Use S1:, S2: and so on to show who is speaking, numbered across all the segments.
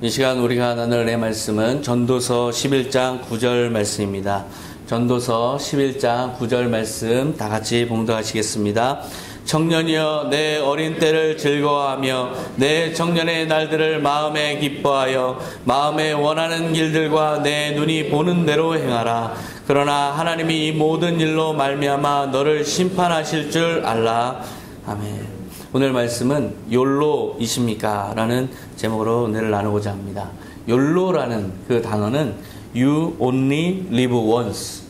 S1: 이 시간 우리가 나눌 은혜 말씀은 전도서 11장 9절 말씀입니다. 전도서 11장 9절 말씀 다 같이 봉독하시겠습니다. 청년이여 내 어린 때를 즐거워하며 내 청년의 날들을 마음에 기뻐하여 마음에 원하는 길들과 내 눈이 보는 대로 행하라. 그러나 하나님이 이 모든 일로 말미암아 너를 심판하실 줄 알라. 아멘. 오늘 말씀은 욜로이십니까? 라는 제목으로 은혜를 나누고자 합니다. 욜로라는 그 단어는 You only live once.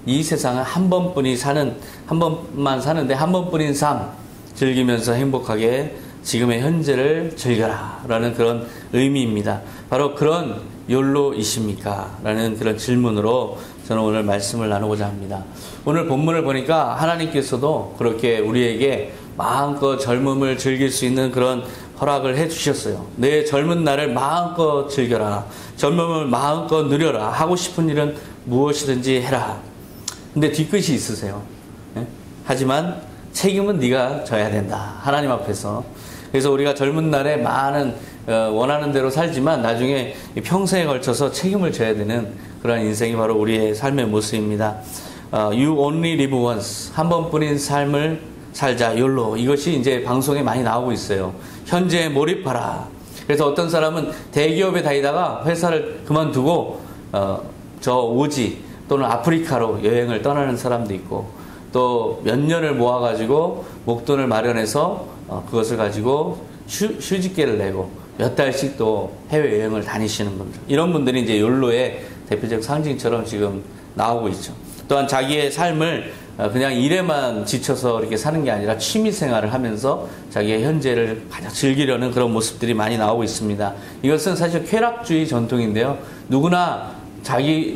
S1: 이 세상은 한 번만 사는데 한 번뿐인 삶 즐기면서 행복하게 지금의 현재를 즐겨라 라는 그런 의미입니다. 바로 그런 욜로이십니까? 라는 그런 질문으로 저는 오늘 말씀을 나누고자 합니다. 오늘 본문을 보니까 하나님께서도 그렇게 우리에게 마음껏 젊음을 즐길 수 있는 그런 허락을 해 주셨어요. 내 젊은 날을 마음껏 즐겨라. 젊음을 마음껏 누려라. 하고 싶은 일은 무엇이든지 해라. 근데 뒤끝이 있으세요. 예? 하지만 책임은 네가 져야 된다. 하나님 앞에서. 그래서 우리가 젊은 날에 많은 원하는 대로 살지만 나중에 평생에 걸쳐서 책임을 져야 되는 그런 인생이 바로 우리의 삶의 모습입니다. You only live once. 한 번뿐인 삶을 살자, 욜로. 이것이 이제 방송에 많이 나오고 있어요. 현재에 몰입하라. 그래서 어떤 사람은 대기업에 다니다가 회사를 그만두고 저 오지 또는 아프리카로 여행을 떠나는 사람도 있고, 또 몇 년을 모아가지고 목돈을 마련해서 그것을 가지고 휴직계를 내고 몇 달씩 또 해외여행을 다니시는 분들, 이런 분들이 이제 욜로의 대표적 상징처럼 지금 나오고 있죠. 또한 자기의 삶을 그냥 일에만 지쳐서 이렇게 사는 게 아니라 취미 생활을 하면서 자기의 현재를 가장 즐기려는 그런 모습들이 많이 나오고 있습니다. 이것은 사실 쾌락주의 전통인데요.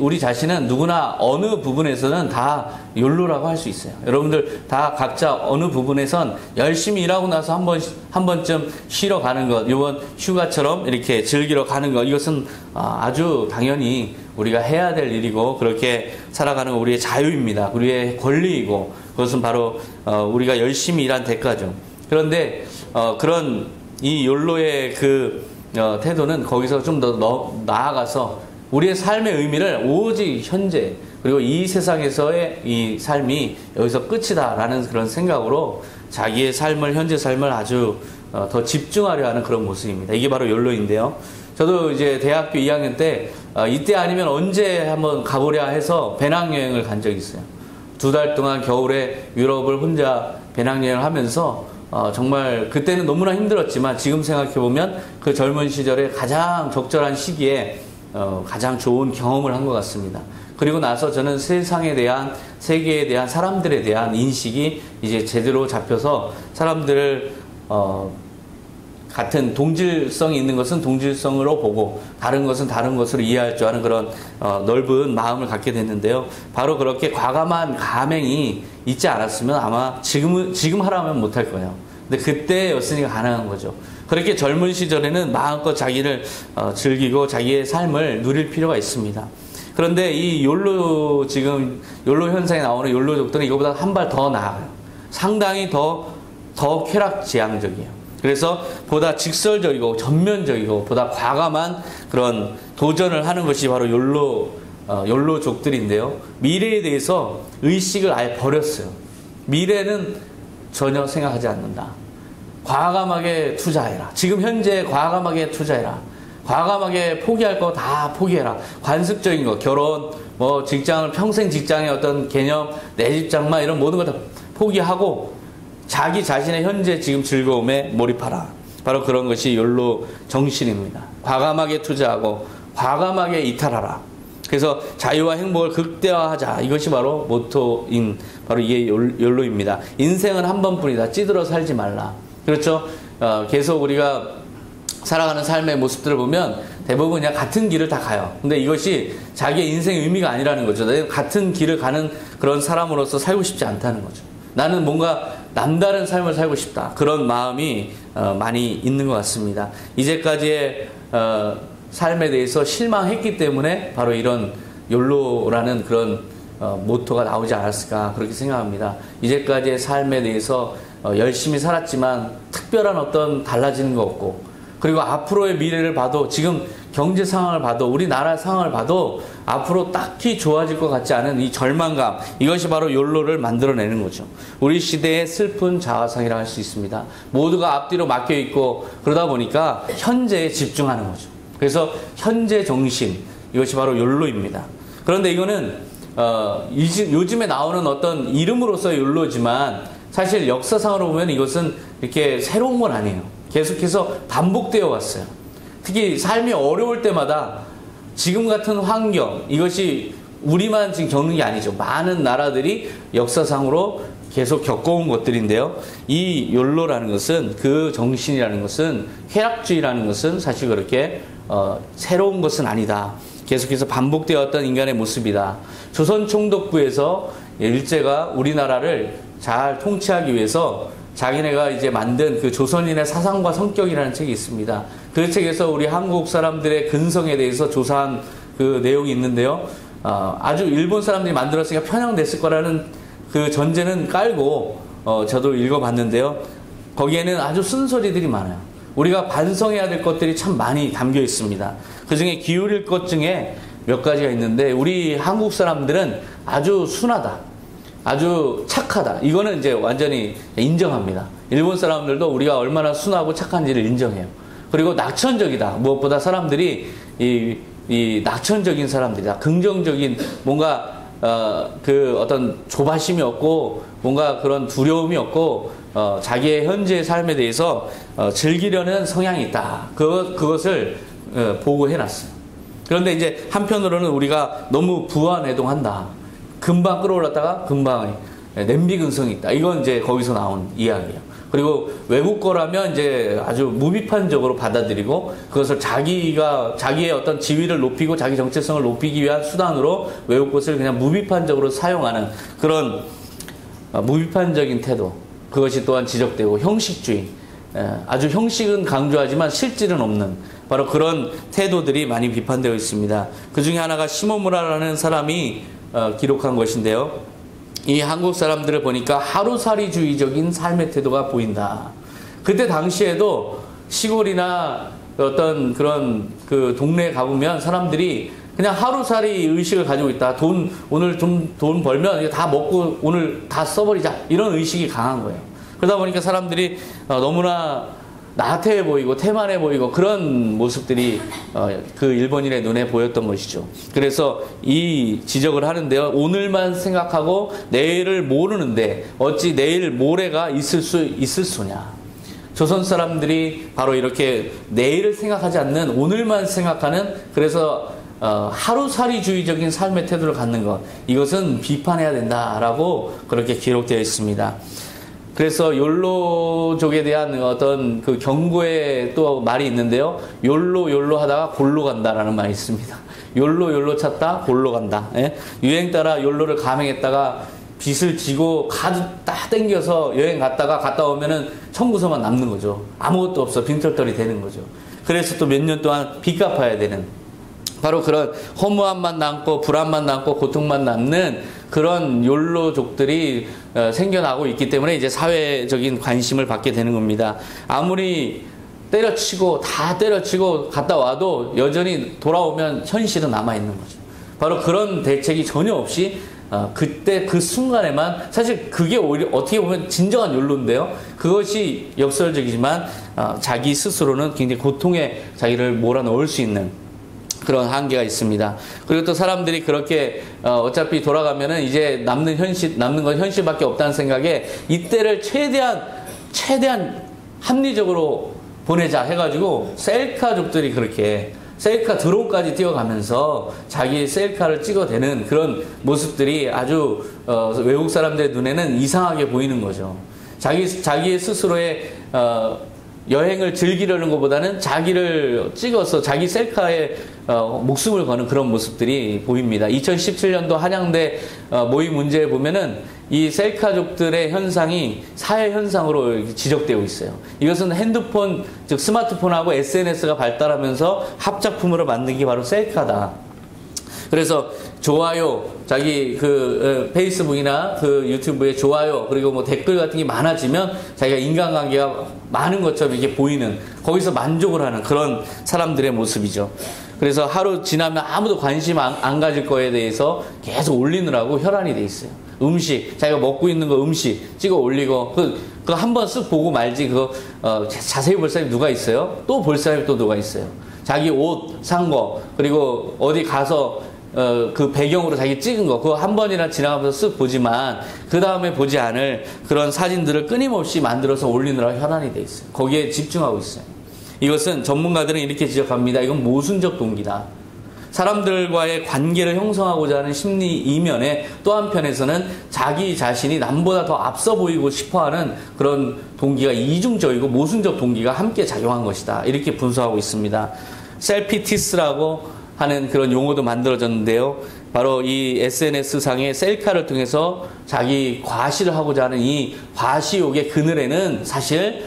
S1: 우리 자신은 누구나 어느 부분에서는 다 욜로라고 할 수 있어요. 여러분들 다 각자 어느 부분에선 열심히 일하고 나서 한 번쯤 쉬러 가는 것, 이번 휴가처럼 이렇게 즐기러 가는 것, 이것은 아주 당연히 우리가 해야 될 일이고 그렇게 살아가는 건 우리의 자유입니다. 우리의 권리이고 그것은 바로 우리가 열심히 일한 대가죠. 그런데 그런 이 욜로의 그 태도는 거기서 좀 더 나아가서 우리의 삶의 의미를 오직 현재 그리고 이 세상에서의 이 삶이 여기서 끝이다라는 그런 생각으로 자기의 삶을, 현재 삶을 아주 더 집중하려 하는 그런 모습입니다. 이게 바로 욜로인데요. 저도 이제 대학교 2학년 때 이때 아니면 언제 한번 가보랴 해서 배낭여행을 간 적이 있어요. 2달 동안 겨울에 유럽을 혼자 배낭여행을 하면서 정말 그때는 너무나 힘들었지만 지금 생각해보면 그 젊은 시절에 가장 적절한 시기에 가장 좋은 경험을 한 것 같습니다. 그리고 나서 저는 세상에 대한, 세계에 대한, 사람들에 대한 인식이 이제 제대로 잡혀서 사람들을 같은 동질성이 있는 것은 동질성으로 보고 다른 것은 다른 것으로 이해할 줄 아는 그런 넓은 마음을 갖게 됐는데요. 바로 그렇게 과감한 감행이 있지 않았으면 아마 지금 하라면 못할 거예요. 근데 그때였으니까 가능한 거죠. 그렇게 젊은 시절에는 마음껏 자기를 즐기고 자기의 삶을 누릴 필요가 있습니다. 그런데 이 욜로 현상에 나오는 욜로족들은 이거보다 한 발 더 나아가요. 상당히 더 쾌락지향적이에요. 그래서 보다 직설적이고 전면적이고 보다 과감한 그런 도전을 하는 것이 바로 욜로족들인데요. 미래에 대해서 의식을 아예 버렸어요. 미래는 전혀 생각하지 않는다. 과감하게 투자해라. 지금 현재 과감하게 투자해라. 과감하게 포기할 거 다 포기해라. 관습적인 거, 결혼, 직장을, 평생 직장의 어떤 개념, 내 직장만 이런 모든 걸 다 포기하고 자기 자신의 현재 지금 즐거움에 몰입하라. 바로 그런 것이 욜로 정신입니다. 과감하게 투자하고 과감하게 이탈하라. 그래서 자유와 행복을 극대화하자. 이것이 바로 모토인, 바로 이게 욜로입니다. 인생은 한 번뿐이다. 찌들어 살지 말라. 그렇죠? 계속 우리가 살아가는 삶의 모습들을 보면 대부분 그냥 같은 길을 다 가요. 근데 이것이 자기의 인생의 의미가 아니라는 거죠. 내가 같은 길을 가는 그런 사람으로서 살고 싶지 않다는 거죠. 나는 뭔가 남다른 삶을 살고 싶다. 그런 마음이 많이 있는 것 같습니다. 이제까지의 삶에 대해서 실망했기 때문에 바로 이런 욜로라는 그런 모토가 나오지 않았을까 그렇게 생각합니다. 이제까지의 삶에 대해서 열심히 살았지만 특별한 어떤 달라지는 거 없고, 그리고 앞으로의 미래를 봐도 지금 경제 상황을 봐도 우리나라 상황을 봐도 앞으로 딱히 좋아질 것 같지 않은 이 절망감, 이것이 바로 욜로를 만들어내는 거죠. 우리 시대의 슬픈 자화상이라 할 수 있습니다. 모두가 앞뒤로 막혀 있고 그러다 보니까 현재에 집중하는 거죠. 그래서 현재 정신, 이것이 바로 욜로입니다. 그런데 이거는 요즘에 나오는 어떤 이름으로서의 욜로지만 사실 역사상으로 보면 이것은 이렇게 새로운 건 아니에요. 계속해서 반복되어 왔어요. 특히 삶이 어려울 때마다 지금 같은 환경, 이것이 우리만 지금 겪는 게 아니죠. 많은 나라들이 역사상으로 계속 겪어온 것들인데요. 이 욜로라는 것은, 그 정신이라는 것은, 쾌락주의라는 것은 사실 그렇게 새로운 것은 아니다. 계속해서 반복되었던 인간의 모습이다. 조선 총독부에서 일제가 우리나라를 잘 통치하기 위해서 자기네가 이제 만든 그 조선인의 사상과 성격이라는 책이 있습니다. 그 책에서 우리 한국 사람들의 근성에 대해서 조사한 그 내용이 있는데요. 아주 일본 사람들이 만들었으니까 편향됐을 거라는 그 전제는 깔고 저도 읽어봤는데요. 거기에는 아주 쓴소리들이 많아요. 우리가 반성해야 될 것들이 참 많이 담겨 있습니다. 그 중에 기울일 것 중에 몇 가지가 있는데, 우리 한국 사람들은 아주 순하다, 아주 착하다. 이거는 이제 완전히 인정합니다. 일본 사람들도 우리가 얼마나 순하고 착한지를 인정해요. 그리고 낙천적이다. 무엇보다 사람들이 이 낙천적인 사람들이다. 긍정적인 뭔가 그 어떤 조바심이 없고 뭔가 그런 두려움이 없고 자기의 현재의 삶에 대해서 즐기려는 성향이 있다. 그것을 보고해놨어요. 그런데 이제 한편으로는 우리가 너무 부안해동한다. 금방 끌어올랐다가 금방 냄비 근성이 있다. 이건 이제 거기서 나온 이야기예요. 그리고 외국 거라면 이제 아주 무비판적으로 받아들이고 그것을 자기의 어떤 지위를 높이고 자기 정체성을 높이기 위한 수단으로 외국 것을 그냥 무비판적으로 사용하는 그런 무비판적인 태도, 그것이 또한 지적되고, 형식주의, 아주 형식은 강조하지만 실질은 없는 바로 그런 태도들이 많이 비판되어 있습니다. 그 중에 하나가 시모무라라는 사람이 기록한 것인데요. 이 한국 사람들을 보니까 하루살이주의적인 삶의 태도가 보인다. 그때 당시에도 시골이나 어떤 그런 그 동네에 가보면 사람들이 그냥 하루살이 의식을 가지고 있다. 오늘 좀 돈 벌면 다 먹고 오늘 다 써버리자. 이런 의식이 강한 거예요. 그러다 보니까 사람들이 너무나 나태해 보이고 태만해 보이고 그런 모습들이 그 일본인의 눈에 보였던 것이죠. 그래서 이 지적을 하는데요. 오늘만 생각하고 내일을 모르는데 어찌 내일 모레가 있을 수냐. 조선 사람들이 바로 이렇게 내일을 생각하지 않는 오늘만 생각하는, 그래서 하루살이주의적인 삶의 태도를 갖는 것, 이것은 비판해야 된다라고 그렇게 기록되어 있습니다. 그래서 욜로족에 대한 어떤 그 경고의 또 말이 있는데요. 욜로 하다가 골로 간다라는 말이 있습니다. 욜로 찾다 골로 간다. 예? 유행 따라 욜로를 감행했다가 빚을 지고 가득 딱 땡겨서 여행 갔다 오면은 청구서만 남는 거죠. 아무것도 없어. 빈털터리 되는 거죠. 그래서 또 몇 년 동안 빚 갚아야 되는, 바로 그런 허무함만 남고 불안만 남고 고통만 남는 그런 욜로족들이 생겨나고 있기 때문에 이제 사회적인 관심을 받게 되는 겁니다. 아무리 다 때려치고 갔다 와도 여전히 돌아오면 현실은 남아있는 거죠. 바로 그런 대책이 전혀 없이 그때 그 순간에만, 사실 그게 오히려 어떻게 보면 진정한 욜로인데요. 그것이 역설적이지만 자기 스스로는 굉장히 고통에 자기를 몰아넣을 수 있는 그런 한계가 있습니다. 그리고 또 사람들이 그렇게 어차피 돌아가면은 이제 남는 건 현실밖에 없다는 생각에 이때를 최대한 합리적으로 보내자 해가지고 셀카족들이 그렇게 셀카 드론까지 뛰어가면서 자기 셀카를 찍어대는 그런 모습들이 아주 외국 사람들의 눈에는 이상하게 보이는 거죠. 자기의 스스로의 여행을 즐기려는 것보다는 자기를 찍어서 자기 셀카에 목숨을 거는 그런 모습들이 보입니다. 2017년도 한양대 모의 문제에 보면은 이 셀카족들의 현상이 사회 현상으로 지적되고 있어요. 이것은 핸드폰, 즉 스마트폰하고 SNS가 발달하면서 합작품으로 만든 게 바로 셀카다. 그래서 좋아요, 자기 그 페이스북이나 그 유튜브에 좋아요, 그리고 뭐 댓글 같은 게 많아지면 자기가 인간관계가 많은 것처럼 이렇게 보이는, 거기서 만족을 하는 그런 사람들의 모습이죠. 그래서 하루 지나면 아무도 관심 안 가질 거에 대해서 계속 올리느라고 혈안이 돼 있어요. 음식, 자기가 먹고 있는 거 음식 찍어 올리고, 그거 한 번 쓱 보고 말지, 그거, 자세히 볼 사람이 누가 있어요? 또 볼 사람이 또 누가 있어요? 자기 옷 산 거, 그리고 어디 가서, 그 배경으로 자기 찍은 거, 그거 한 번이나 지나가면서 쓱 보지만, 그 다음에 보지 않을 그런 사진들을 끊임없이 만들어서 올리느라 혈안이 돼 있어요. 거기에 집중하고 있어요. 이것은 전문가들은 이렇게 지적합니다. 이건 모순적 동기다. 사람들과의 관계를 형성하고자 하는 심리 이면에 또 한편에서는 자기 자신이 남보다 더 앞서 보이고 싶어하는 그런 동기가 이중적이고 모순적 동기가 함께 작용한 것이다. 이렇게 분석하고 있습니다. 셀피티스라고 하는 그런 용어도 만들어졌는데요. 바로 이 SNS상의 셀카를 통해서 자기 과시를 하고자 하는 이 과시욕의 그늘에는 사실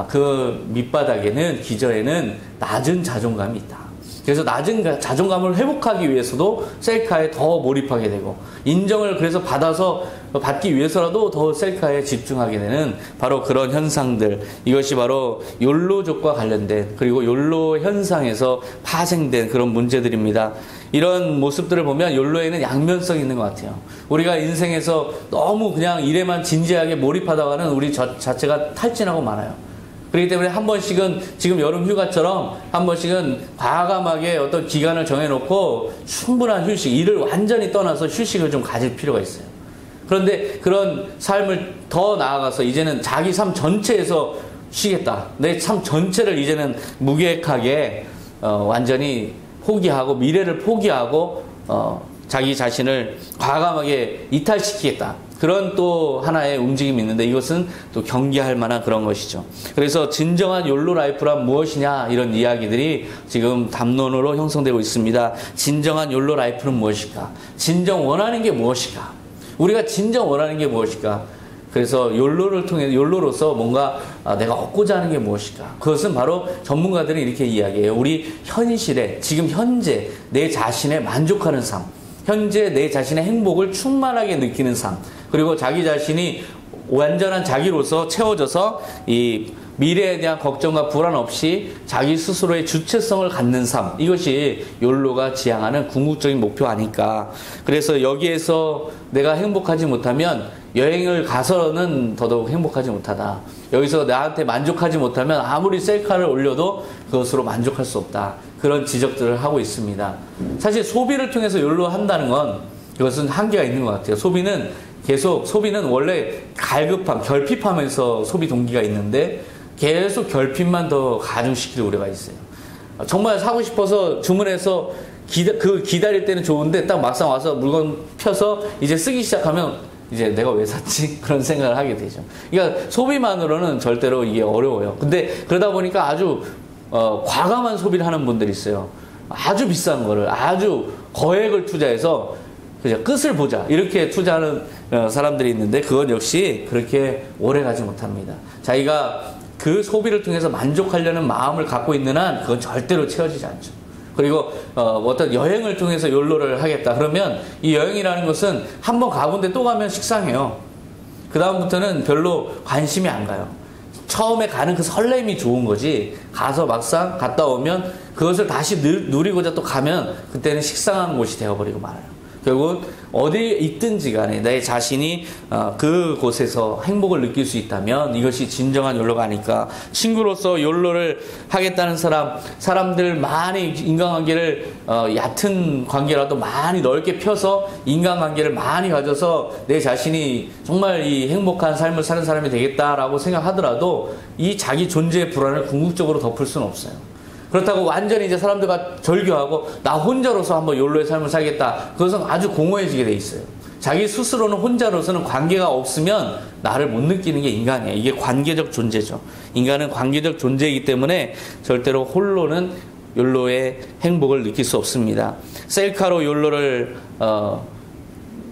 S1: 그 밑바닥에는 기저에는 낮은 자존감이 있다. 그래서 낮은 자존감을 회복하기 위해서도 셀카에 더 몰입하게 되고 인정을 그래서 받기 위해서라도 더 셀카에 집중하게 되는 바로 그런 현상들, 이것이 바로 욜로족과 관련된 그리고 욜로 현상에서 파생된 그런 문제들입니다. 이런 모습들을 보면 욜로에는 양면성이 있는 것 같아요. 우리가 인생에서 너무 그냥 일에만 진지하게 몰입하다가는 우리 자체가 탈진하고 말아요. 그렇기 때문에 한 번씩은 지금 여름 휴가처럼 한 번씩은 과감하게 어떤 기간을 정해놓고 충분한 휴식, 일을 완전히 떠나서 휴식을 좀 가질 필요가 있어요. 그런데 그런 삶을 더 나아가서 이제는 자기 삶 전체에서 쉬겠다. 내 삶 전체를 이제는 무계획하게 완전히 포기하고 미래를 포기하고 자기 자신을 과감하게 이탈시키겠다. 그런 또 하나의 움직임이 있는데 이것은 또 경계할 만한 그런 것이죠. 그래서 진정한 욜로 라이프란 무엇이냐 이런 이야기들이 지금 담론으로 형성되고 있습니다. 진정한 욜로 라이프는 무엇일까? 진정 원하는 게 무엇일까? 우리가 진정 원하는 게 무엇일까? 그래서 욜로를 통해 욜로로서 뭔가 내가 얻고자 하는 게 무엇일까? 그것은 바로 전문가들이 이렇게 이야기해요. 우리 현실에 지금 현재 내 자신에 만족하는 삶, 현재 내 자신의 행복을 충만하게 느끼는 삶, 그리고 자기 자신이 완전한 자기로서 채워져서 이 미래에 대한 걱정과 불안 없이 자기 스스로의 주체성을 갖는 삶, 이것이 욜로가 지향하는 궁극적인 목표 아닐까. 그래서 여기에서 내가 행복하지 못하면 여행을 가서는 더더욱 행복하지 못하다. 여기서 나한테 만족하지 못하면 아무리 셀카를 올려도 그것으로 만족할 수 없다. 그런 지적들을 하고 있습니다. 사실 소비를 통해서 욜로 한다는 건 그것은 한계가 있는 것 같아요. 소비는 원래 갈급함, 결핍하면서 소비 동기가 있는데 계속 결핍만 더 가중시킬 우려가 있어요. 정말 사고 싶어서 주문해서 기다릴 때는 좋은데 딱 막상 와서 물건 펴서 이제 쓰기 시작하면 이제 내가 왜 샀지? 그런 생각을 하게 되죠. 그러니까 소비만으로는 절대로 이게 어려워요. 근데 그러다 보니까 아주 과감한 소비를 하는 분들이 있어요. 아주 비싼 거를 아주 거액을 투자해서 그냥 끝을 보자 이렇게 투자하는 사람들이 있는데 그건 역시 그렇게 오래 가지 못합니다. 자기가 그 소비를 통해서 만족하려는 마음을 갖고 있는 한 그건 절대로 채워지지 않죠. 그리고 어떤 여행을 통해서 욜로를 하겠다 그러면 이 여행이라는 것은 한번 가본데 또 가면 식상해요. 그 다음부터는 별로 관심이 안 가요. 처음에 가는 그 설렘이 좋은 거지 가서 막상 갔다 오면 그것을 다시 누리고자 또 가면 그때는 식상한 곳이 되어버리고 말아요. 결국은 어디에 있든지 간에 내 자신이 그곳에서 행복을 느낄 수 있다면 이것이 진정한 욜로가 아닐까. 친구로서 욜로를 하겠다는 사람들 많이 인간관계를 얕은 관계라도 많이 넓게 펴서 인간관계를 많이 가져서 내 자신이 정말 이 행복한 삶을 사는 사람이 되겠다라고 생각하더라도 이 자기 존재의 불안을 궁극적으로 덮을 수는 없어요. 그렇다고 완전히 이제 사람들과 절교하고 나 혼자로서 한번 욜로의 삶을 살겠다. 그것은 아주 공허해지게 돼 있어요. 자기 스스로는 혼자로서는 관계가 없으면 나를 못 느끼는 게 인간이에요. 이게 관계적 존재죠. 인간은 관계적 존재이기 때문에 절대로 홀로는 욜로의 행복을 느낄 수 없습니다. 셀카로 욜로를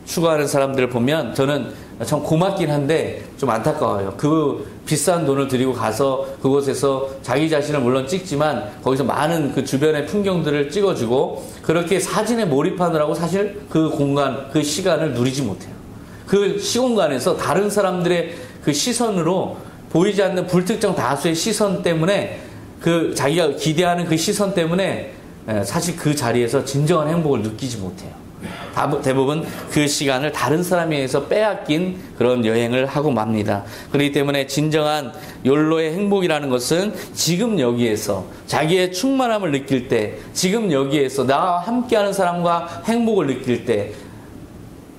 S1: 추구하는 사람들을 보면 저는 참 고맙긴 한데 좀 안타까워요. 그 비싼 돈을 들이고 가서 그곳에서 자기 자신을 물론 찍지만 거기서 많은 그 주변의 풍경들을 찍어주고 그렇게 사진에 몰입하느라고 사실 그 공간, 그 시간을 누리지 못해요. 그 시공간에서 다른 사람들의 그 시선으로 보이지 않는 불특정 다수의 시선 때문에 그 자기가 기대하는 그 시선 때문에 사실 그 자리에서 진정한 행복을 느끼지 못해요. 대부분 그 시간을 다른 사람에 의해서 빼앗긴 그런 여행을 하고 맙니다. 그렇기 때문에 진정한 욜로의 행복이라는 것은 지금 여기에서 자기의 충만함을 느낄 때, 지금 여기에서 나와 함께하는 사람과 행복을 느낄 때,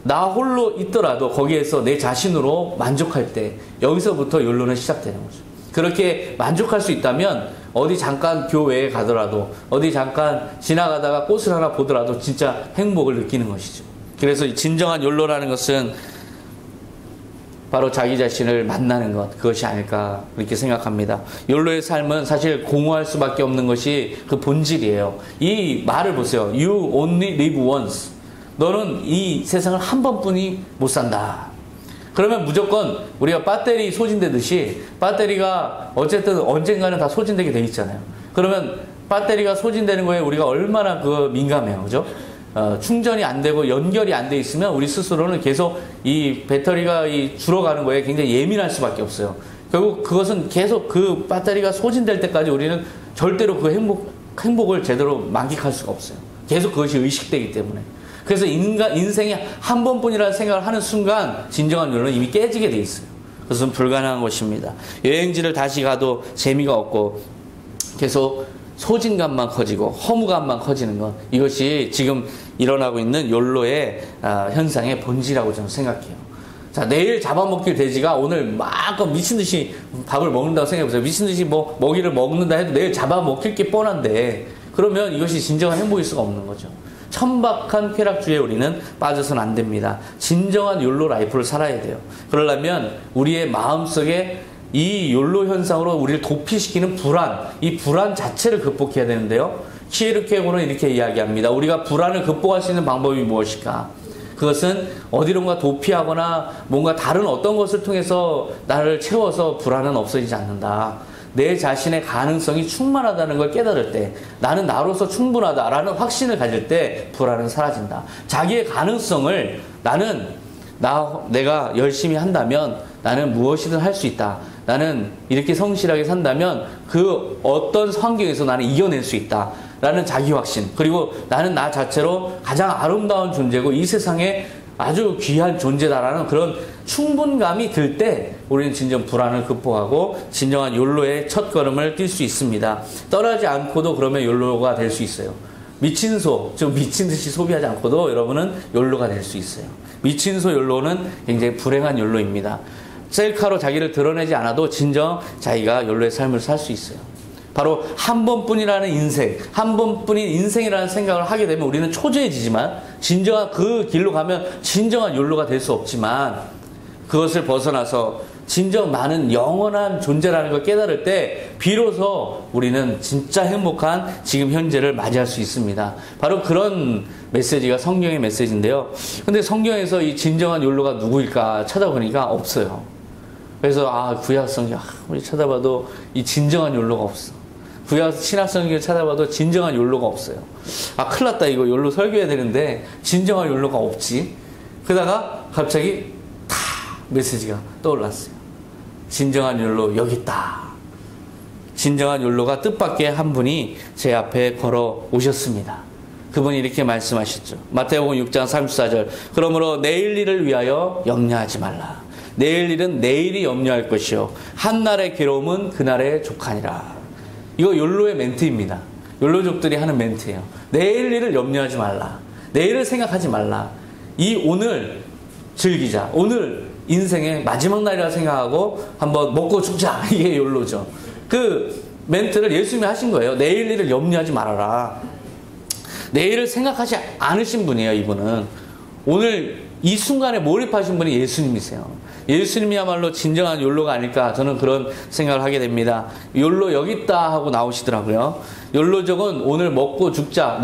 S1: 나 홀로 있더라도 거기에서 내 자신으로 만족할 때, 여기서부터 욜로는 시작되는 거죠. 그렇게 만족할 수 있다면 어디 잠깐 교회에 가더라도, 어디 잠깐 지나가다가 꽃을 하나 보더라도 진짜 행복을 느끼는 것이죠. 그래서 진정한 욜로라는 것은 바로 자기 자신을 만나는 것, 그것이 아닐까 그렇게 생각합니다. 욜로의 삶은 사실 공허할 수밖에 없는 것이 그 본질이에요. 이 말을 보세요. You only live once. 너는 이 세상을 한 번뿐이 못 산다. 그러면 무조건 우리가 배터리 소진되듯이 배터리가 어쨌든 언젠가는 다 소진되게 돼 있잖아요. 그러면 배터리가 소진되는 거에 우리가 얼마나 민감해요. 그죠? 충전이 안 되고 연결이 안 돼 있으면 우리 스스로는 계속 이 배터리가 줄어가는 거에 굉장히 예민할 수밖에 없어요. 결국 그것은 계속 그 배터리가 소진될 때까지 우리는 절대로 그 행복을 제대로 만끽할 수가 없어요. 계속 그것이 의식되기 때문에. 그래서 인생이 한 번뿐이라는 생각을 하는 순간 진정한 욜로는 이미 깨지게 돼 있어요. 그것은 불가능한 것입니다. 여행지를 다시 가도 재미가 없고 계속 소진감만 커지고 허무감만 커지는 것, 이것이 지금 일어나고 있는 욜로의 현상의 본질이라고 저는 생각해요. 자, 내일 잡아먹힐 돼지가 오늘 막 미친 듯이 밥을 먹는다고 생각해보세요. 미친 듯이 먹이를 먹는다 해도 내일 잡아먹힐 게 뻔한데, 그러면 이것이 진정한 행복일 수가 없는 거죠. 천박한 쾌락주의에 우리는 빠져서는 안 됩니다. 진정한 욜로 라이프를 살아야 돼요. 그러려면 우리의 마음속에 이 욜로 현상으로 우리를 도피시키는 불안, 이 불안 자체를 극복해야 되는데요. 키에르케고는 이렇게 이야기합니다. 우리가 불안을 극복할 수 있는 방법이 무엇일까? 그것은 어디론가 도피하거나 뭔가 다른 어떤 것을 통해서 나를 채워서 불안은 없어지지 않는다. 내 자신의 가능성이 충만하다는 걸 깨달을 때, 나는 나로서 충분하다라는 확신을 가질 때 불안은 사라진다. 자기의 가능성을 내가 열심히 한다면 나는 무엇이든 할 수 있다. 나는 이렇게 성실하게 산다면 그 어떤 환경에서 나는 이겨낼 수 있다. 라는 자기 확신. 그리고 나는 나 자체로 가장 아름다운 존재고 이 세상에 아주 귀한 존재다라는 그런 충분감이 들 때 우리는 진정 불안을 극복하고 진정한 욜로의 첫걸음을 뛸 수 있습니다. 떠나지 않고도 그러면 욜로가 될 수 있어요. 미친 듯이 소비하지 않고도 여러분은 욜로가 될 수 있어요. 미친 소 욜로는 굉장히 불행한 욜로입니다. 셀카로 자기를 드러내지 않아도 진정 자기가 욜로의 삶을 살 수 있어요. 바로 한 번뿐이라는 인생, 한 번뿐인 인생이라는 생각을 하게 되면 우리는 초조해지지만, 진정한 그 길로 가면 진정한 욜로가 될 수 없지만, 그것을 벗어나서 진정 나는 영원한 존재라는 걸 깨달을 때 비로소 우리는 진짜 행복한 지금 현재를 맞이할 수 있습니다. 바로 그런 메시지가 성경의 메시지인데요. 근데 성경에서 이 진정한 욜로가 누구일까 찾아보니까 없어요. 그래서 구약 성경 우리 찾아봐도 이 진정한 욜로가 없어. 구약 신약 성경을 찾아봐도 진정한 욜로가 없어요. 큰일 났다. 이거 욜로 설교해야 되는데 진정한 욜로가 없지. 그러다가 갑자기 메시지가 떠올랐어요. 진정한 욜로 여기 있다. 진정한 욜로가 뜻밖의 한 분이 제 앞에 걸어 오셨습니다. 그분이 이렇게 말씀하셨죠. 마태복음 6장 34절. 그러므로 내일 일을 위하여 염려하지 말라. 내일 일은 내일이 염려할 것이요 한날의 괴로움은 그날의 족하니라. 이거 욜로의 멘트입니다. 욜로족들이 하는 멘트예요. 내일 일을 염려하지 말라. 내일을 생각하지 말라. 이 오늘 즐기자. 오늘 인생의 마지막 날이라 생각하고 한번 먹고 죽자. 이게 욜로죠. 그 멘트를 예수님이 하신 거예요. 내일 일을 염려하지 말아라. 내일을 생각하지 않으신 분이에요. 이분은 오늘 이 순간에 몰입하신 분이 예수님이세요. 예수님이야말로 진정한 욜로가 아닐까, 저는 그런 생각을 하게 됩니다. 욜로 여기 있다 하고 나오시더라고요. 욜로족은 오늘 먹고 죽자,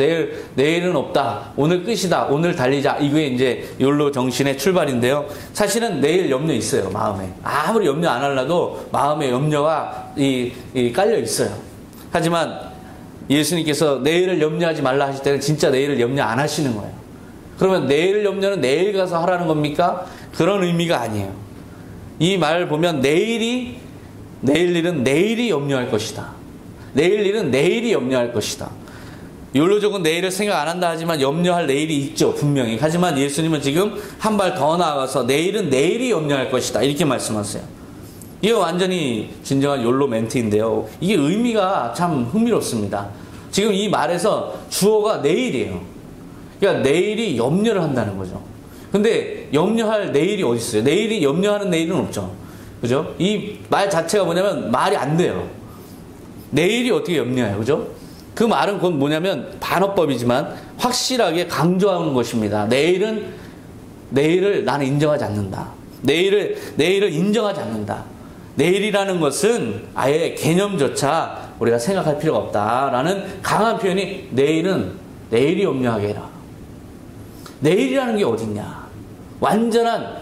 S1: 내일은 없다, 오늘 끝이다, 오늘 달리자, 이게 이제 욜로 정신의 출발인데요. 사실은 내일 염려 있어요. 마음에 아무리 염려 안 하려도 마음에 염려가 깔려 있어요. 하지만 예수님께서 내일을 염려하지 말라 하실 때는 진짜 내일을 염려 안 하시는 거예요. 그러면 내일 염려는 내일 가서 하라는 겁니까? 그런 의미가 아니에요. 이 말을 보면 내일 일은 내일이 염려할 것이다. 내일 일은 내일이 염려할 것이다. 욜로족은 내일을 생각 안 한다 하지만 염려할 내일이 있죠, 분명히. 하지만 예수님은 지금 한 발 더 나아가서 내일은 내일이 염려할 것이다, 이렇게 말씀하세요. 이게 완전히 진정한 욜로 멘트인데요. 이게 의미가 참 흥미롭습니다. 지금 이 말에서 주어가 내일이에요. 그러니까 내일이 염려를 한다는 거죠. 근데 염려할 내일이 어디 있어요? 내일이 염려하는 내일은 없죠. 그죠? 이 말 자체가 뭐냐면 말이 안 돼요. 내일이 어떻게 염려해요? 그죠? 그 말은 그건 뭐냐면 반어법이지만 확실하게 강조하는 것입니다. 내일을 나는 인정하지 않는다. 내일을 인정하지 않는다. 내일이라는 것은 아예 개념조차 우리가 생각할 필요가 없다라는 강한 표현이 내일이 염려하게 해라. 내일이라는 게 어딨냐. 완전한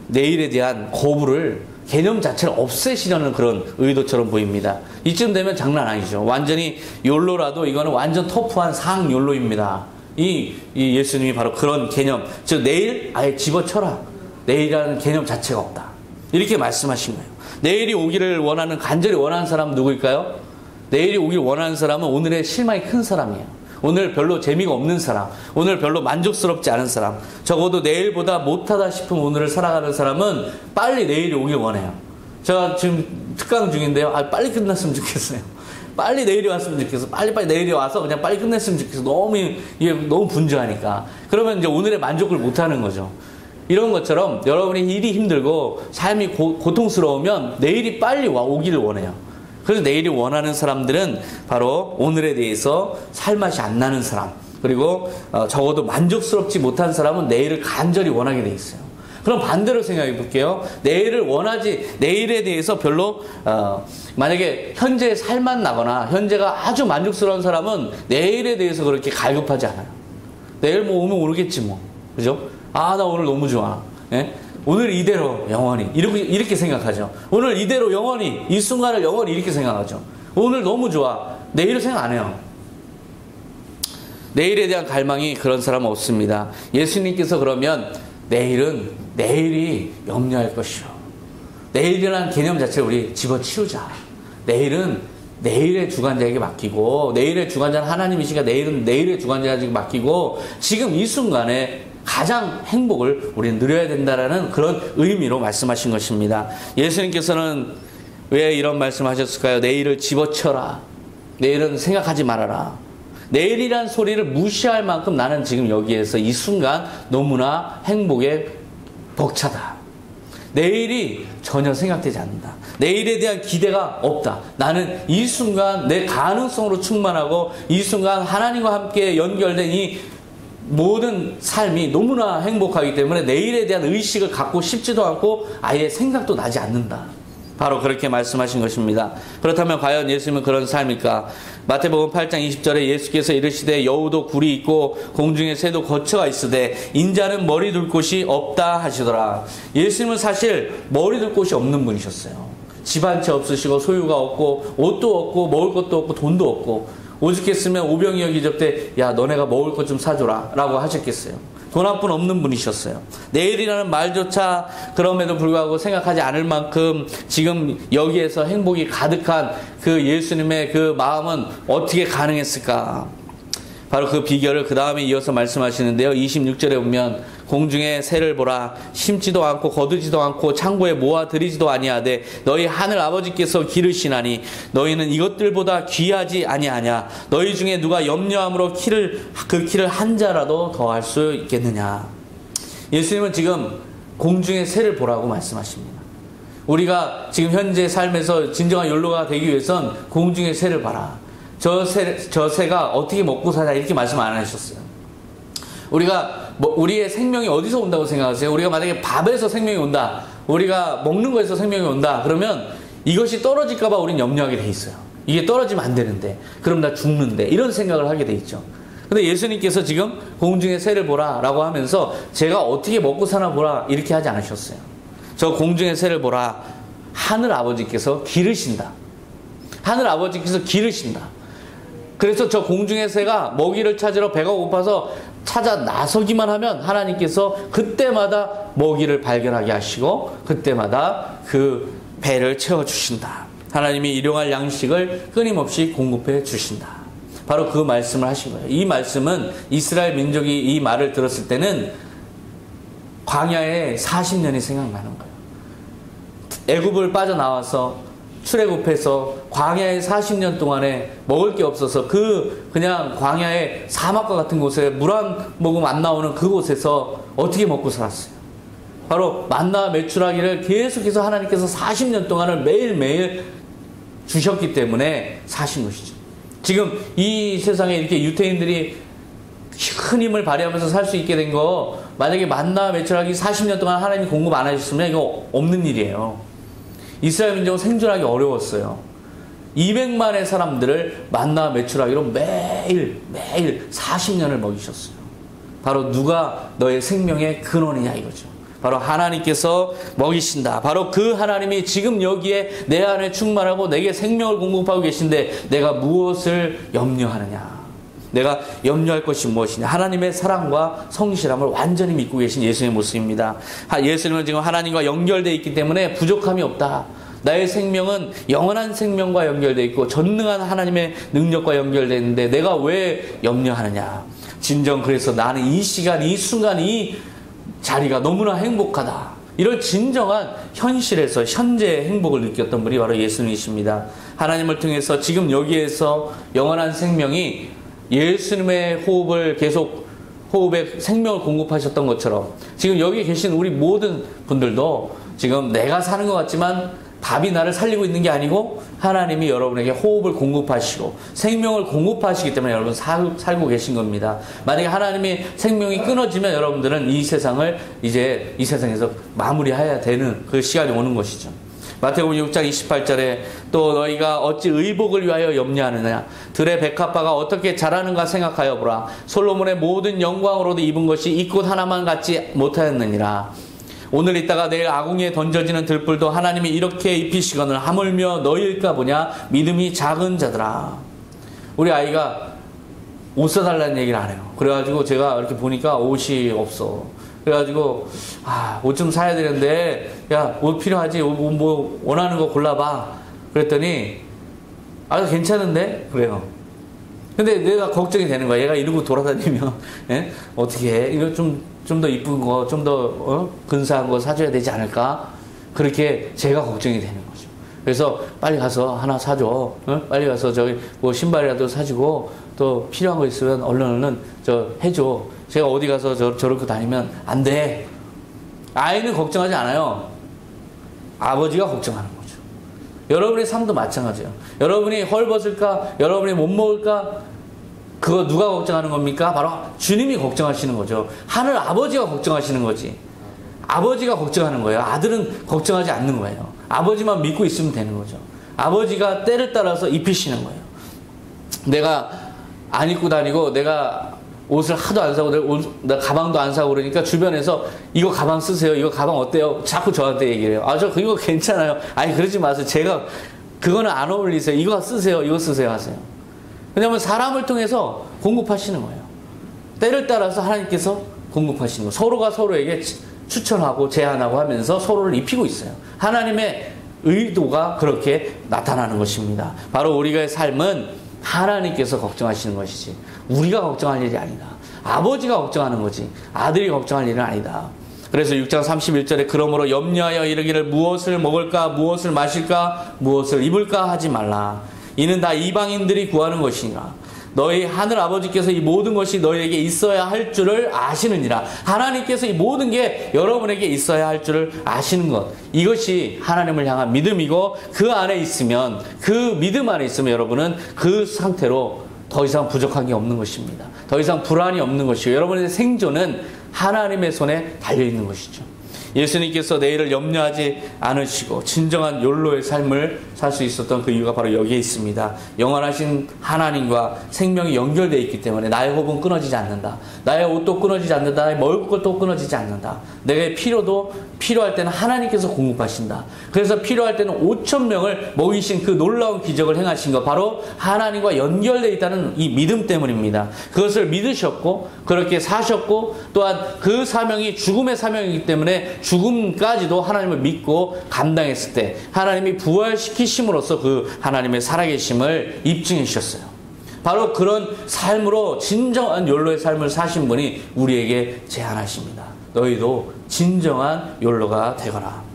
S1: 내일에 대한 거부를 개념 자체를 없애시려는 그런 의도처럼 보입니다. 이쯤 되면 장난 아니죠. 완전히 욜로라도 이거는 완전 터프한 상 욜로입니다. 이 예수님이 바로 그런 개념, 즉 내일 아예 집어쳐라. 내일이라는 개념 자체가 없다. 이렇게 말씀하신 거예요. 내일이 오기를 간절히 원하는 사람은 누구일까요? 내일이 오기를 원하는 사람은 오늘의 실망이 큰 사람이에요. 오늘 별로 재미가 없는 사람, 오늘 별로 만족스럽지 않은 사람, 적어도 내일보다 못하다 싶은 오늘을 살아가는 사람은 빨리 내일이 오길 원해요. 제가 지금 특강 중인데요. 빨리 끝났으면 좋겠어요. 빨리 내일이 왔으면 좋겠어. 빨리 내일이 와서 그냥 빨리 끝냈으면 좋겠어. 이게 너무 분주하니까. 그러면 이제 오늘의 만족을 못하는 거죠. 이런 것처럼 여러분이 일이 힘들고 삶이 고통스러우면 내일이 빨리 오기를 원해요. 그래서 내일이 원하는 사람들은 바로 오늘에 대해서 살맛이 안 나는 사람, 그리고 적어도 만족스럽지 못한 사람은 내일을 간절히 원하게 돼 있어요. 그럼 반대로 생각해 볼게요. 내일에 대해서 별로 만약에 현재 살맛 나거나 현재가 아주 만족스러운 사람은 내일에 대해서 그렇게 갈급하지 않아요. 내일 뭐 오면 오르겠지 뭐, 그죠? 나 오늘 너무 좋아. 예? 오늘 이대로 영원히 이렇게 생각하죠. 오늘 이대로 영원히, 이 순간을 영원히 이렇게 생각하죠. 오늘 너무 좋아. 내일을 생각 안 해요. 내일에 대한 갈망이 그런 사람은 없습니다. 예수님께서 그러면 내일이 염려할 것이요. 내일이라는 개념 자체를 우리 집어치우자. 내일은 내일의 주관자에게 맡기고, 내일의 주관자는 하나님이시니까 내일은 내일의 주관자에게 맡기고, 지금 이 순간에 가장 행복을 우리는 누려야 된다라는 그런 의미로 말씀하신 것입니다. 예수님께서는 왜 이런 말씀을 하셨을까요? 내일을 집어쳐라. 내일은 생각하지 말아라. 내일이란 소리를 무시할 만큼 나는 지금 여기에서 이 순간 너무나 행복에 벅차다. 내일이 전혀 생각되지 않는다. 내일에 대한 기대가 없다. 나는 이 순간 내 가능성으로 충만하고 이 순간 하나님과 함께 연결된 이 모든 삶이 너무나 행복하기 때문에 내일에 대한 의식을 갖고 싶지도 않고 아예 생각도 나지 않는다. 바로 그렇게 말씀하신 것입니다. 그렇다면 과연 예수님은 그런 삶일까? 마태복음 8장 20절에 예수께서 이르시되 여우도 굴이 있고 공중에 새도 거처가 있으되 인자는 머리 둘 곳이 없다 하시더라. 예수님은 사실 머리 둘 곳이 없는 분이셨어요. 집 한 채 없으시고 소유가 없고 옷도 없고 먹을 것도 없고 돈도 없고, 오죽했으면 오병이어 기적 때 야 너네가 먹을 것 좀 사줘라 라고 하셨겠어요. 돈 한 푼 없는 분이셨어요. 내일이라는 말조차 그럼에도 불구하고 생각하지 않을 만큼 지금 여기에서 행복이 가득한 그 예수님의 그 마음은 어떻게 가능했을까? 바로 그 비결을 그 다음에 이어서 말씀하시는데요. 26절에 보면 공중에 새를 보라. 심지도 않고 거두지도 않고 창고에 모아들이지도 아니하되 너희 하늘 아버지께서 기르시나니 너희는 이것들보다 귀하지 아니하냐. 너희 중에 누가 염려함으로 그 키를 한 자라도 더할 수 있겠느냐. 예수님은 지금 공중에 새를 보라고 말씀하십니다. 우리가 지금 현재 삶에서 진정한 욜로가 되기 위해선 공중에 새를 봐라. 저 새가 어떻게 먹고 사냐 이렇게 말씀 안 하셨어요. 우리의 생명이 어디서 온다고 생각하세요? 우리가 만약에 밥에서 생명이 온다, 우리가 먹는 거에서 생명이 온다, 그러면 이것이 떨어질까봐 우리는 염려하게 돼 있어요. 이게 떨어지면 안 되는데, 그럼 나 죽는데, 이런 생각을 하게 돼 있죠. 근데 예수님께서 지금 공중의 새를 보라 라고 하면서 제가 어떻게 먹고 사나 보라 이렇게 하지 않으셨어요. 저 공중의 새를 보라. 하늘 아버지께서 기르신다. 하늘 아버지께서 기르신다. 그래서 저 공중의 새가 먹이를 찾으러 배가 고파서 찾아 나서기만 하면 하나님께서 그때마다 먹이를 발견하게 하시고 그때마다 그 배를 채워주신다. 하나님이 일용할 양식을 끊임없이 공급해 주신다. 바로 그 말씀을 하신 거예요. 이 말씀은 이스라엘 민족이 이 말을 들었을 때는 광야에 40년이 생각나는 거예요. 애굽을 빠져나와서 출애굽해서 광야에 40년 동안에 먹을 게 없어서 그냥 광야의 사막과 같은 곳에 물 한 모금 안 나오는 그곳에서 어떻게 먹고 살았어요? 바로 만나 메추라기를 계속해서 하나님께서 40년 동안을 매일매일 주셨기 때문에 사신 것이죠. 지금 이 세상에 이렇게 유태인들이 큰 힘을 발휘하면서 살 수 있게 된 거, 만약에 만나 메추라기 40년 동안 하나님이 공급 안 해주셨으면 이거 없는 일이에요. 이스라엘 민족은 생존하기 어려웠어요. 200만의 사람들을 만나 메추라기로 매일 40년을 먹이셨어요. 바로 누가 너의 생명의 근원이냐 이거죠. 바로 하나님께서 먹이신다. 바로 그 하나님이 지금 여기에 내 안에 충만하고 내게 생명을 공급하고 계신데 내가 무엇을 염려하느냐. 내가 염려할 것이 무엇이냐. 하나님의 사랑과 성실함을 완전히 믿고 계신 예수님의 모습입니다. 예수님은 지금 하나님과 연결되어 있기 때문에 부족함이 없다. 나의 생명은 영원한 생명과 연결되어 있고 전능한 하나님의 능력과 연결되어 있는데 내가 왜 염려하느냐. 진정 그래서 나는 이 시간, 이 순간, 이 자리가 너무나 행복하다. 이런 진정한 현실에서 현재의 행복을 느꼈던 분이 바로 예수님이십니다. 하나님을 통해서 지금 여기에서 영원한 생명이 예수님의 호흡에 생명을 공급하셨던 것처럼 지금 여기 계신 우리 모든 분들도 지금 내가 사는 것 같지만 답이 나를 살리고 있는 게 아니고 하나님이 여러분에게 호흡을 공급하시고 생명을 공급하시기 때문에 여러분 살고 계신 겁니다. 만약에 하나님이 생명이 끊어지면 여러분들은 이 세상을 이제 이 세상에서 마무리해야 되는 그 시간이 오는 것이죠. 마태복음 6장 28절에 또 너희가 어찌 의복을 위하여 염려하느냐. 들의 백합화가 어떻게 자라는가 생각하여 보라. 솔로몬의 모든 영광으로도 입은 것이 이 꽃 하나만 같지 못하였느니라. 오늘 있다가 내일 아궁이에 던져지는 들불도 하나님이 이렇게 입히시거늘 하물며 너희일까 보냐. 믿음이 작은 자들아. 우리 아이가 옷 사달라는 얘기를 안 해요. 그래가지고 제가 이렇게 보니까 옷이 없어. 그래가지고 옷 좀 사야 되는데 야, 옷 필요하지? 뭐 원하는 거 골라봐. 그랬더니 괜찮은데? 그래요. 근데 내가 걱정이 되는 거야. 얘가 이러고 돌아다니면 어떻게 해? 이거 좀 더 이쁜 거, 좀 더 근사한 거 사줘야 되지 않을까? 그렇게 제가 걱정이 되는 거죠. 그래서 빨리 가서 하나 사줘. 빨리 가서 저기 뭐 신발이라도 사주고 또 필요한 거 있으면 얼른 해줘. 제가 어디 가서 저렇게 다니면 안 돼. 아이는 걱정하지 않아요. 아버지가 걱정하는 거죠. 여러분의 삶도 마찬가지예요. 여러분이 헐벗을까? 여러분이 못 먹을까? 그거 누가 걱정하는 겁니까? 바로 주님이 걱정하시는 거죠. 하늘 아버지가 걱정하시는 거지. 아버지가 걱정하는 거예요. 아들은 걱정하지 않는 거예요. 아버지만 믿고 있으면 되는 거죠. 아버지가 때를 따라서 입히시는 거예요. 내가 안 입고 다니고 내가 옷을 하도 안 사고 내가 가방도 안 사고 그러니까 주변에서 이거 가방 쓰세요. 이거 가방 어때요? 자꾸 저한테 얘기를 해요. 저 이거 괜찮아요. 아니 그러지 마세요. 제가 그거는 안 어울리세요. 이거 쓰세요. 이거 쓰세요 하세요. 왜냐하면 사람을 통해서 공급하시는 거예요. 때를 따라서 하나님께서 공급하시는 거예요. 서로가 서로에게 추천하고 제안하고 하면서 서로를 입히고 있어요. 하나님의 의도가 그렇게 나타나는 것입니다. 바로 우리의 삶은 하나님께서 걱정하시는 것이지 우리가 걱정할 일이 아니다. 아버지가 걱정하는 거지 아들이 걱정할 일은 아니다. 그래서 6장 31절에 그러므로 염려하여 이르기를 무엇을 먹을까 무엇을 마실까 무엇을 입을까 하지 말라. 이는 다 이방인들이 구하는 것이니라. 너희 하늘 아버지께서 이 모든 것이 너희에게 있어야 할 줄을 아시느니라. 하나님께서 이 모든 게 여러분에게 있어야 할 줄을 아시는 것. 이것이 하나님을 향한 믿음이고 그 안에 있으면 그 믿음 안에 있으면 여러분은 그 상태로 더 이상 부족한 게 없는 것입니다. 더 이상 불안이 없는 것이고 여러분의 생존은 하나님의 손에 달려있는 것이죠. 예수님께서 내일을 염려하지 않으시고 진정한 욜로의 삶을 살 수 있었던 그 이유가 바로 여기에 있습니다. 영원하신 하나님과 생명이 연결되어 있기 때문에 나의 호흡은 끊어지지 않는다. 나의 옷도 끊어지지 않는다. 나의 먹을 것도 끊어지지 않는다. 내게 필요도 필요할 때는 하나님께서 공급하신다. 그래서 필요할 때는 5,000명을 먹이신 그 놀라운 기적을 행하신 것 바로 하나님과 연결되어 있다는 이 믿음 때문입니다. 그것을 믿으셨고 그렇게 사셨고 또한 그 사명이 죽음의 사명이기 때문에 죽음까지도 하나님을 믿고 감당했을 때 하나님이 부활시키심으로써 그 하나님의 살아계심을 입증해 주셨어요. 바로 그런 삶으로 진정한 욜로의 삶을 사신 분이 우리에게 제안하십니다. 너희도 진정한 욜로가 되거라.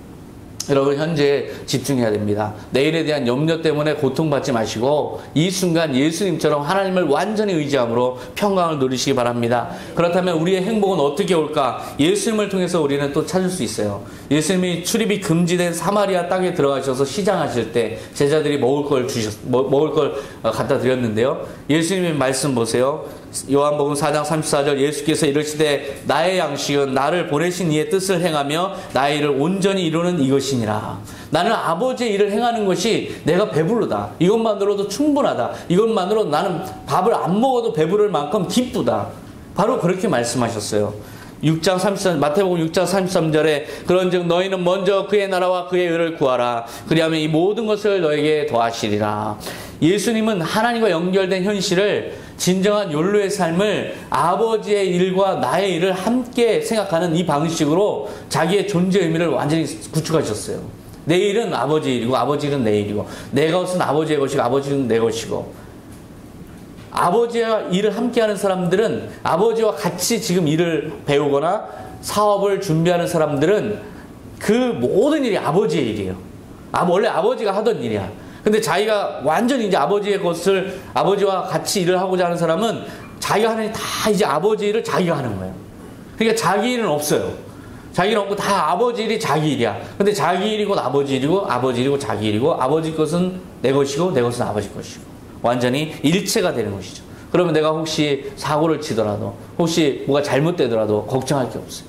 S1: 여러분 현재 집중해야 됩니다. 내일에 대한 염려 때문에 고통받지 마시고 이 순간 예수님처럼 하나님을 완전히 의지함으로 평강을 누리시기 바랍니다. 그렇다면 우리의 행복은 어떻게 올까? 예수님을 통해서 우리는 또 찾을 수 있어요. 예수님이 출입이 금지된 사마리아 땅에 들어가셔서 시장하실 때 제자들이 먹을 걸 갖다 드렸는데요. 예수님의 말씀 보세요. 요한복음 4장 34절 예수께서 이르시되 나의 양식은 나를 보내신 이의 뜻을 행하며 나의 일을 온전히 이루는 이것이니라. 나는 아버지의 일을 행하는 것이 내가 배부르다. 이것만으로도 충분하다. 이것만으로도 나는 밥을 안 먹어도 배부를 만큼 기쁘다. 바로 그렇게 말씀하셨어요. 6장 33, 마태복음 6장 33절에 그런즉 너희는 먼저 그의 나라와 그의 의를 구하라. 그리하면 이 모든 것을 너에게 더하시리라. 예수님은 하나님과 연결된 현실을 진정한 욜로의 삶을 아버지의 일과 나의 일을 함께 생각하는 이 방식으로 자기의 존재 의미를 완전히 구축하셨어요. 내 일은 아버지의 일이고 아버지 일은 내 일이고 내 것은 아버지의 것이고 아버지 일은 내 것이고 아버지와 일을 함께하는 사람들은 아버지와 같이 지금 일을 배우거나 사업을 준비하는 사람들은 그 모든 일이 아버지의 일이에요. 원래 아버지가 하던 일이야. 근데 자기가 완전히 이제 아버지의 것을 아버지와 같이 일을 하고자 하는 사람은 자기가 하는 다 이제 아버지 일을 자기가 하는 거예요. 그러니까 자기 일은 없어요. 자기 일 없고 다 아버지 일이 자기 일이야. 근데 자기 일이고 아버지 일이고 아버지 일이고 자기 일이고 아버지 것은 내 것이고 내 것은 아버지 것이고 완전히 일체가 되는 것이죠. 그러면 내가 혹시 사고를 치더라도 혹시 뭐가 잘못되더라도 걱정할 게 없어요.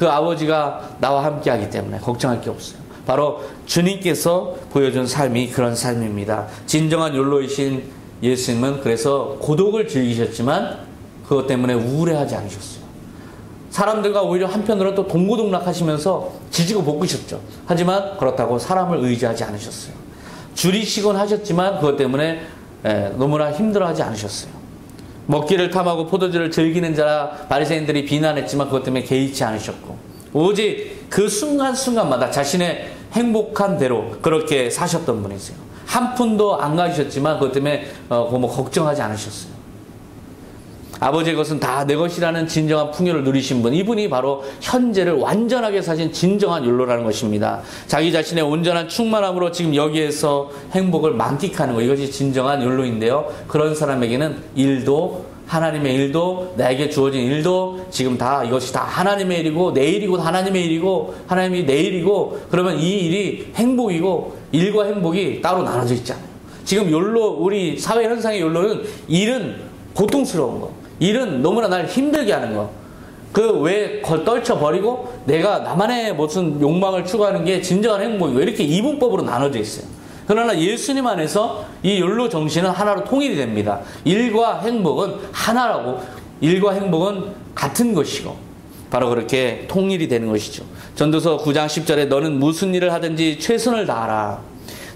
S1: 그 아버지가 나와 함께 하기 때문에 걱정할 게 없어요. 바로 주님께서 보여준 삶이 그런 삶입니다. 진정한 욜로이신 예수님은 그래서 고독을 즐기셨지만 그것 때문에 우울해하지 않으셨어요. 사람들과 오히려 한편으로는 또 동고동락하시면서 지지고 볶으셨죠. 하지만 그렇다고 사람을 의지하지 않으셨어요. 줄이시곤 하셨지만 그것 때문에 너무나 힘들어하지 않으셨어요. 먹기를 탐하고 포도주를 즐기는 자라 바리새인들이 비난했지만 그것 때문에 개의치 않으셨고 오직 그 순간순간마다 자신의 행복한 대로 그렇게 사셨던 분이세요. 한 푼도 안 가지셨지만 그것 때문에 걱정하지 않으셨어요. 아버지의 것은 다 내 것이라는 진정한 풍요를 누리신 분, 이분이 바로 현재를 완전하게 사신 진정한 욜로라는 것입니다. 자기 자신의 온전한 충만함으로 지금 여기에서 행복을 만끽하는 것, 이것이 진정한 욜로인데요. 그런 사람에게는 일도 하나님의 일도 나에게 주어진 일도 지금 다 이것이 다 하나님의 일이고 내 일이고 하나님의 일이고 하나님이 내 일이고 그러면 이 일이 행복이고 일과 행복이 따로 나눠져 있지 않아요. 지금 욜로 우리 사회 현상의 욜로는 일은 고통스러운 거, 일은 너무나 날 힘들게 하는 거, 그 왜 떨쳐버리고 내가 나만의 무슨 욕망을 추구하는 게 진정한 행복이고 이렇게 이분법으로 나눠져 있어요. 그러나 예수님 안에서 이 욜로 정신은 하나로 통일이 됩니다. 일과 행복은 하나라고, 일과 행복은 같은 것이고 바로 그렇게 통일이 되는 것이죠. 전도서 9장 10절에 너는 무슨 일을 하든지 최선을 다하라.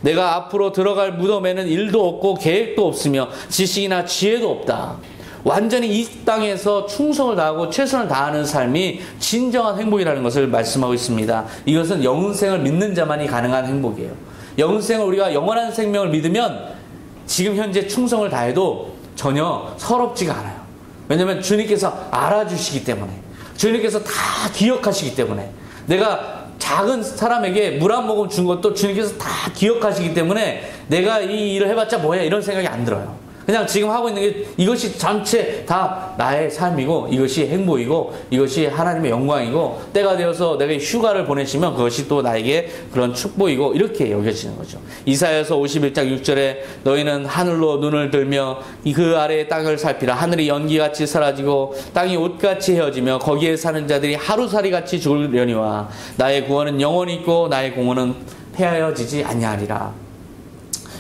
S1: 내가 앞으로 들어갈 무덤에는 일도 없고 계획도 없으며 지식이나 지혜도 없다. 완전히 이 땅에서 충성을 다하고 최선을 다하는 삶이 진정한 행복이라는 것을 말씀하고 있습니다. 이것은 영생을 믿는 자만이 가능한 행복이에요. 영생을 우리가 영원한 생명을 믿으면 지금 현재 충성을 다해도 전혀 서럽지가 않아요. 왜냐하면 주님께서 알아주시기 때문에, 주님께서 다 기억하시기 때문에, 내가 작은 사람에게 물 한 모금 준 것도 주님께서 다 기억하시기 때문에 내가 이 일을 해봤자 뭐야 이런 생각이 안 들어요. 그냥 지금 하고 있는 게 이것이 전체 다 나의 삶이고 이것이 행복이고 이것이 하나님의 영광이고 때가 되어서 내가 휴가를 보내시면 그것이 또 나에게 그런 축복이고 이렇게 여겨지는 거죠. 이사야서 51장 6절에 너희는 하늘로 눈을 들며 그 아래의 땅을 살피라. 하늘이 연기같이 사라지고 땅이 옷같이 헤어지며 거기에 사는 자들이 하루살이같이 죽으려니와 나의 구원은 영원히 있고 나의 공헌은 폐하여지지 아니하리라.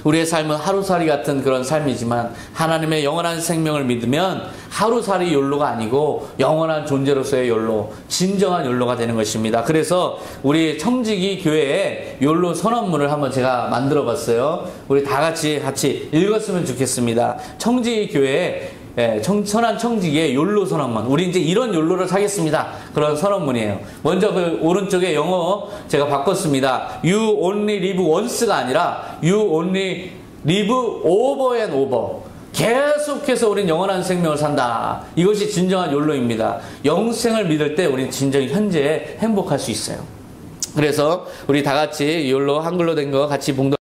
S1: 우리의 삶은 하루살이 같은 그런 삶이지만 하나님의 영원한 생명을 믿으면 하루살이 욜로가 아니고 영원한 존재로서의 욜로, 진정한 욜로가 되는 것입니다. 그래서 우리 청지기 교회에 욜로 선언문을 한번 제가 만들어 봤어요. 우리 다 같이 읽었으면 좋겠습니다. 청지기 교회에 선한 청지기의 욜로 선언문. 우리 이제 이런 욜로를 사겠습니다. 그런 선언문이에요. 먼저 그 오른쪽에 영어 제가 바꿨습니다. You only live once가 아니라 You only live over and over. 계속해서 우린 영원한 생명을 산다. 이것이 진정한 욜로입니다. 영생을 믿을 때 우리는 진정 현재에 행복할 수 있어요. 그래서 우리 다 같이 욜로 한글로 된 거 같이 봉독